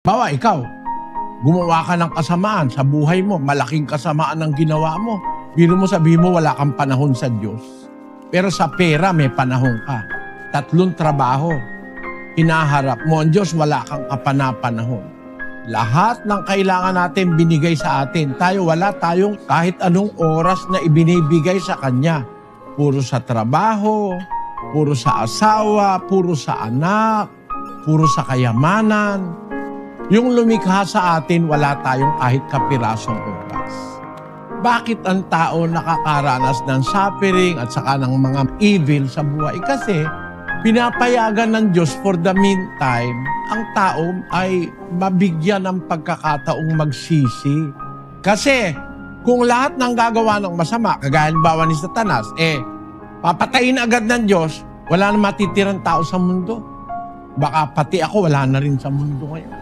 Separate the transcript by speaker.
Speaker 1: Bawa, ikaw, gumawa ka ng kasamaan sa buhay mo, malaking kasamaan ang ginawa mo. Biro mo sabihin mo wala kang panahon sa Diyos. Pero sa pera may panahon ka. 3 trabaho. Hinaharap mo ang Diyos, wala kang kapana-panahon. Lahat ng kailangan natin binigay sa atin. Wala tayong kahit anong oras na ibinibigay sa Kanya. Puro sa trabaho, puro sa asawa, puro sa anak, puro sa kayamanan. Yung lumikha sa atin, wala tayong kahit kapirasong oras. Bakit ang tao nakakaranas ng suffering at saka ng mga evil sa buhay? Kasi pinapayagan ng Diyos for the meantime, ang tao ay mabigyan ng pagkakataong magsisi. Kasi kung lahat ng gagawa ng masama, kagaya halimbawa ni Satanas, papatayin agad ng Diyos, wala na matitirang tao sa mundo. Baka pati ako wala na rin sa mundo ngayon.